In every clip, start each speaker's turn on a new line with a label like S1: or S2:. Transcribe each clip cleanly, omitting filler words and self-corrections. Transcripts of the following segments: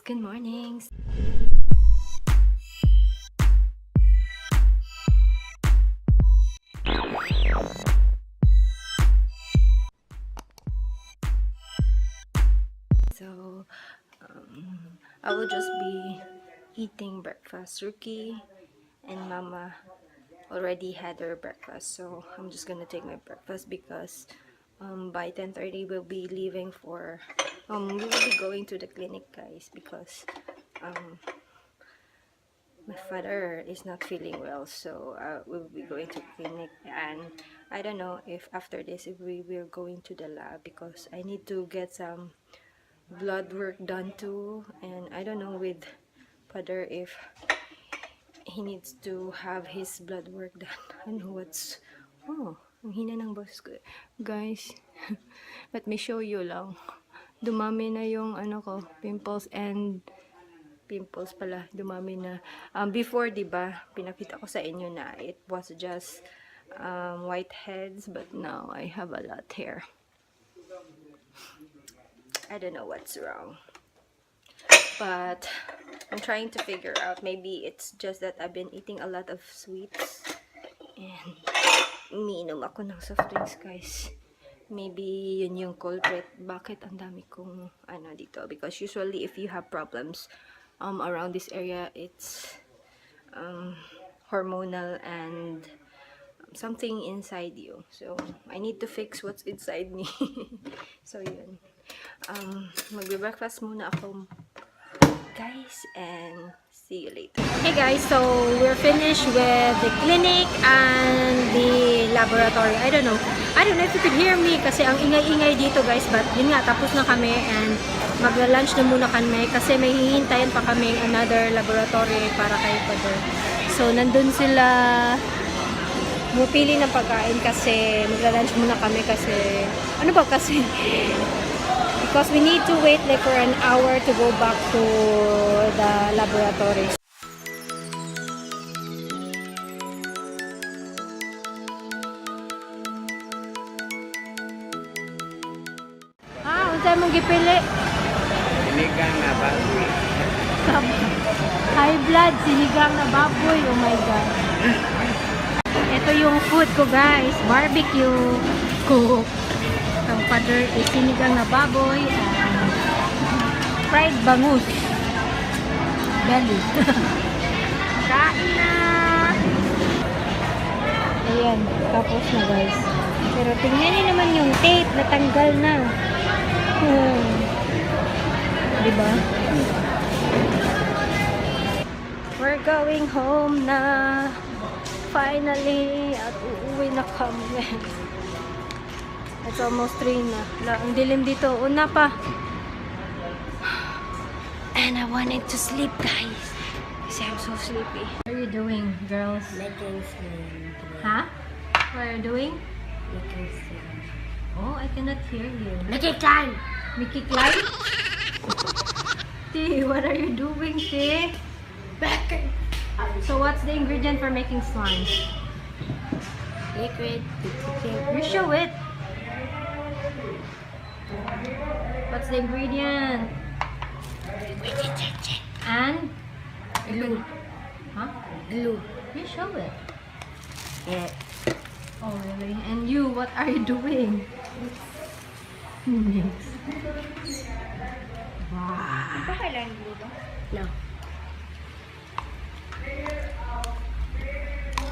S1: guys, good morning. So I will just be eating breakfast. Ruki and Mama already had their breakfast, so I'm just gonna take my breakfast because by 10:30 we'll be leaving for we will be going to the clinic, guys, because my father is not feeling well, so we'll be going to clinic. And I don't know if after this if we will going to the lab because I need to get some blood work done too, and I don't know with father if he needs to have his blood work done. I know what's ang hina ng boss ko, guys. Let me show you lang. Dumami na yung ano ko, pimples pala, dumami na. Before, diba, pinakita ko sa inyo na it was just whiteheads, but now I have a lot here. I don't know what's wrong, but I'm trying to figure out. Maybe it's just that I've been eating a lot of sweets and umiinom ako ng soft drinks, guys. Maybe yun yung culprit. Bakit ang dami kong ano dito? Because usually if you have problems around this area, it's hormonal and something inside you. So I need to fix what's inside me. So yun. Magbe-breakfast muna ako, guys, and see you later. Hey guys, so we're finished with the clinic and the laboratory. I don't know if you could hear me kasi ang ingay-ingay dito, guys, but yun nga, tapos na kami and magla-lunch na muna kami kasi may hihintayin pa kami another laboratory para kay Father. So nandun sila pumipili ng pagkain kasi magla-lunch muna kami kasi because we need to wait like for an hour to go back to the laboratory. Unsa mong gipili?
S2: Sinigang na baboy.
S1: High blood, sinigang na baboy. Oh my God. Ito yung food ko, guys. Barbecue. Cook. Ang father is sinigang na baboy and fried bangus. Belly. Kain na! Ayan, tapos na, guys. Pero tingnan niyo naman yung tape, natanggal na. Diba? We're going home na. Finally, at uuwi na kami. It's almost 3 na. Ang dilim dito. Una pa. And I wanted to sleep, guys. Kasi I'm so sleepy. What are you doing, girls?
S2: Making slime.
S1: Huh? What are you doing?
S2: Making slime.
S1: Oh, I cannot hear you.
S2: Making slime!
S1: Mickey Klein? T, what are you doing, T? So what's the ingredient for making slime?
S2: Liquid.
S1: You show it. What's the ingredient? And?
S2: Glue.
S1: Huh?
S2: Glue.
S1: You show it.
S2: Yeah.
S1: Oh, really? And you, what are you doing? Mix. Wow.
S2: No.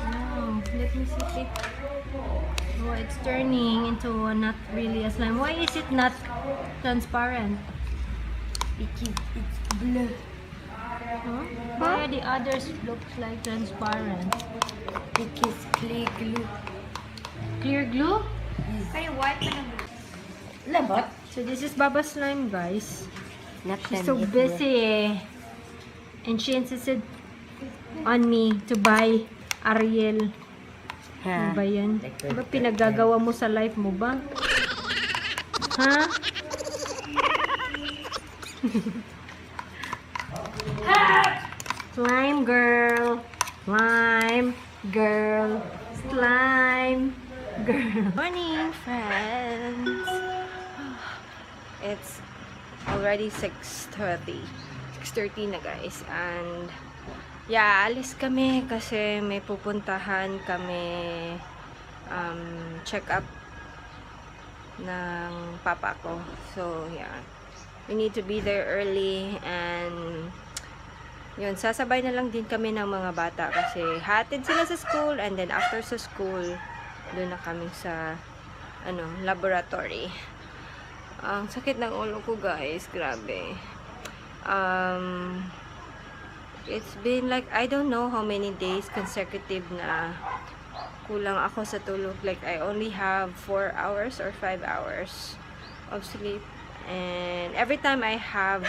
S1: Oh, let me see it. Oh, it's turning into not really a slime. Why is it not transparent?
S2: Because it's blue.
S1: Huh? Why the others look like transparent?
S2: Because clear glue.
S1: Clear glue?
S2: Kaya white na labot.
S1: So this is Baba's slime, guys.
S2: Not
S1: She's so busy, and she insisted on me to buy Ariel. Ano ba yan? Ba pinaggagawa mo sa life mo ba? Ha? Slime girl. Slime girl. Slime girl. Morning, friends. It's already 6:30 6:30 na guys. And yeah, alis kami kasi may pupuntahan kami check up ng papa ko. So yeah, we need to be there early. And yun, sasabay na lang din kami ng mga bata kasi hatid sila sa school, and then after sa school doon na kami sa laboratory. Ang sakit ng ulo ko guys, grabe. It's been like I don't know how many days consecutive na kulang ako sa tulog. Like I only have 4 hours or 5 hours of sleep, and every time I have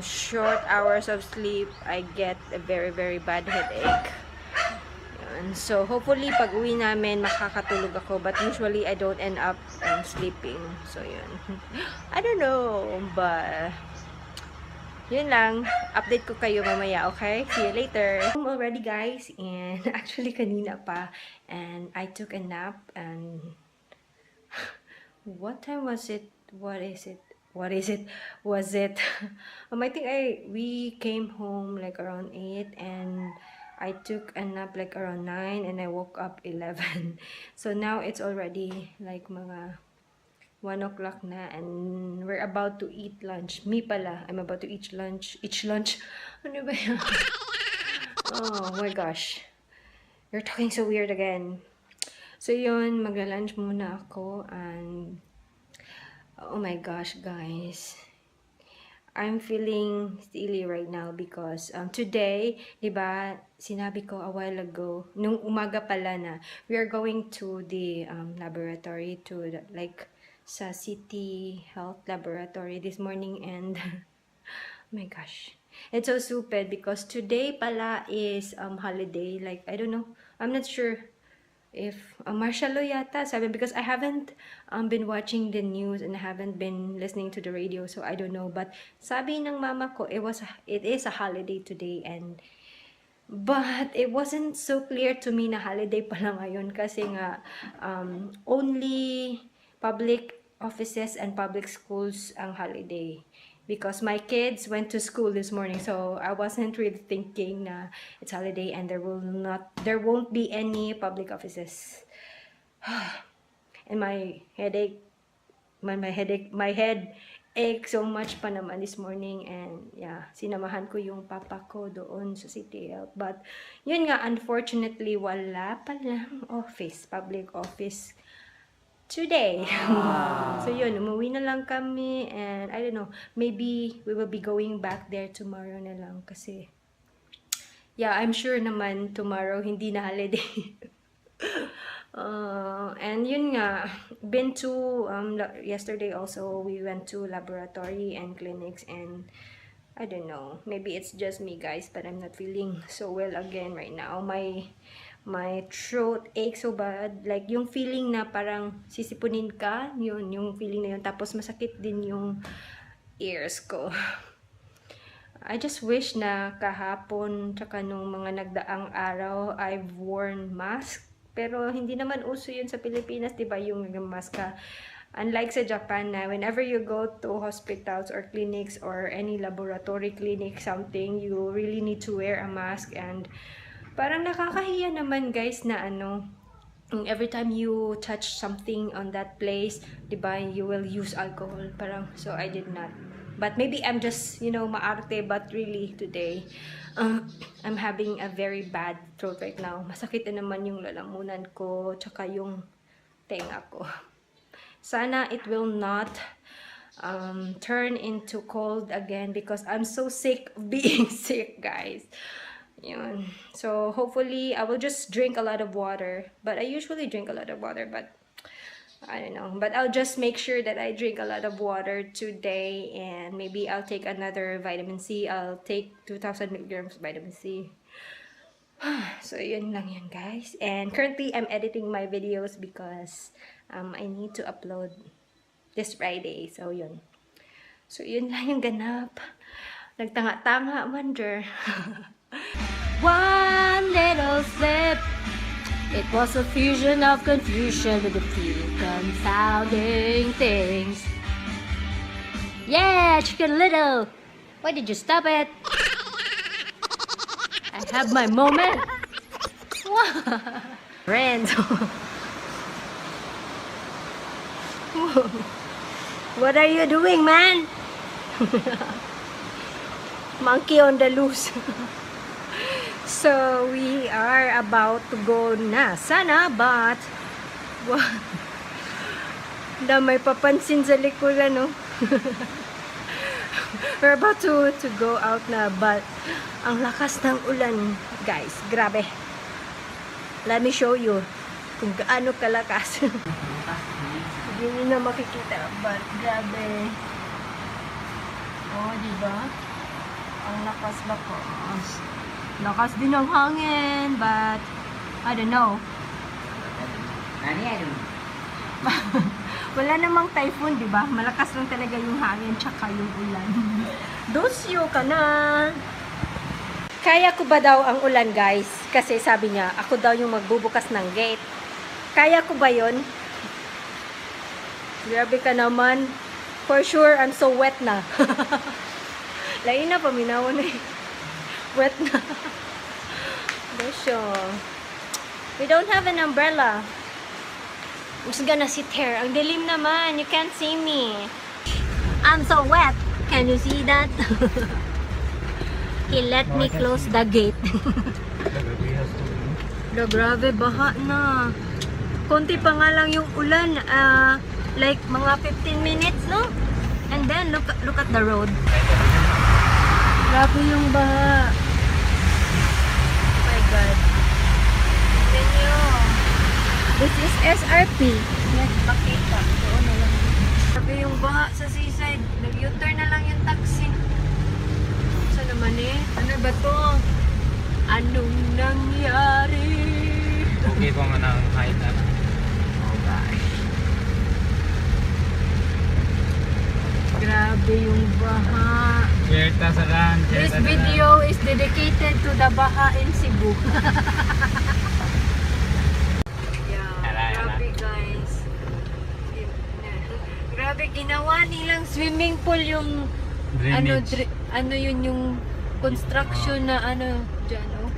S1: short hours of sleep, I get a very bad headache. And so hopefully pag uwi namin makakatulog ako, but usually I don't end up sleeping. So yun, I don't know, but yun lang, update ko kayo mamaya, okay? See you later. I'm already guys, and actually kanina pa, and I took a nap. And what time was it? What is it? Was it? I think we came home like around 8, and I took a nap like around 9, and I woke up 11. So now it's already like mga 1 o'clock na, and we're about to eat lunch. Me pala, I'm about to eat lunch. Ano ba yan? Oh my gosh. You're talking so weird again. So yun, magla-lunch muna ako, and oh my gosh, guys. I'm feeling silly right now because today, diba, sinabi ko a while ago, nung umaga pala na, we are going to the laboratory to like sa City Health Laboratory this morning, and oh my gosh. It's so stupid because today pala is holiday. Like, I don't know. I'm not sure if martial law yata sabi, because I haven't been watching the news and I haven't been listening to the radio, so I don't know. But sabi ng mama ko, it is a holiday today, and but it wasn't so clear to me na holiday pala ngayon kasi nga only public offices and public schools ang holiday. Because my kids went to school this morning, so I wasn't really thinking na it's holiday and there won't be any public offices. And my head ache so much pa naman this morning, and yeah, sinamahan ko yung papa ko doon sa City Health. But yun nga, unfortunately wala palang public office today. So yun, umuwi na lang kami, and I don't know, maybe we will be going back there tomorrow na lang kasi yeah, I'm sure naman tomorrow hindi na holiday. And yun nga, been to yesterday also we went to laboratory and clinics, and I don't know, maybe it's just me guys, but I'm not feeling so well again right now. My throat aches so bad, like yung feeling na parang sisipunin ka, yun, yung feeling na yun, tapos masakit din yung ears ko. I just wish na kahapon tsaka nung mga nagdaang araw I've worn mask, pero hindi naman uso yun sa Pilipinas, diba, yung mask ka. Unlike sa Japan na whenever you go to hospitals or clinics or any laboratory clinic something, you really need to wear a mask. And parang nakakahiya naman guys na every time you touch something on that place, diba, you will use alcohol. Parang, so I did not. But maybe I'm just, maarte, but really today, I'm having a very bad throat right now. Masakit na naman yung lalamunan ko, tsaka yung tenga ko. Sana it will not turn into cold again because I'm so sick of being sick, guys. Yun. So hopefully I will just drink a lot of water, but I usually drink a lot of water, but I don't know, but I'll just make sure that I drink a lot of water today, and maybe I'll take another vitamin C. I'll take 2,000 milligrams vitamin C. So yun lang yun guys, and currently I'm editing my videos because I need to upload this Friday. So yun lang yung ganap. Nagtanga-tanga wonder.
S2: One little slip. It was a fusion of confusion with a few confounding things. Yeah, Chicken Little. Why did you stop it? I have my moment.
S1: Friends. What are you doing, man? Monkey on the loose. So we are about to go na sana, but na may papansin sa likuran, no? We're about to go out na, but ang lakas ng ulan, guys. Grabe. Let me show you kung gaano kalakas. Hindi nyo na makikita, but grabe. Oh, diba? Ang lakas. Lakas din ng hangin, but I don't know. Wala namang typhoon, diba? Malakas lang talaga yung hangin tsaka yung ulan. Dosyo ka na! Kaya ko ba daw ang ulan, guys? Kasi sabi niya, ako daw yung magbubukas ng gate. Kaya ko ba yon? Grabe ka naman. For sure, I'm so wet na. Lain na, paminaw na eh. Wet na. Dosyo. We don't have an umbrella. I'm just gonna sit here. Ang dilim naman. You can't see me. I'm so wet. Can you see that? He let me close the gate. Grabe, baha na. Konti pa nga lang yung ulan. Like mga 15 minutes, no? And then, look at the road. Grabe yung baha. Oh my God. Tignan nyo. This is SRP. Yes, makita. Doon na lang. Grabe yung baha sa seaside. Nag-U-turn na lang yung taxi. Saan naman eh? Ano ba to? Anong nangyari?
S3: Okay po nga ng Heidlas.
S1: Oh gosh. Grabe yung baha.
S3: Certa sa lan.
S1: This video is dedicated to the Baha in Cebu. Grabe guys. Grabe, ginawa nilang swimming pool yung
S3: Drainage.
S1: ano yun yung construction na ano dyan, oh.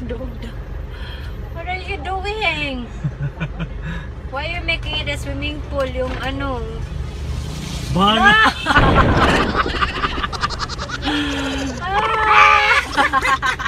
S1: Dog. What are you doing? Why are you making it a swimming pool yung ano?
S3: Baha!
S1: Ah!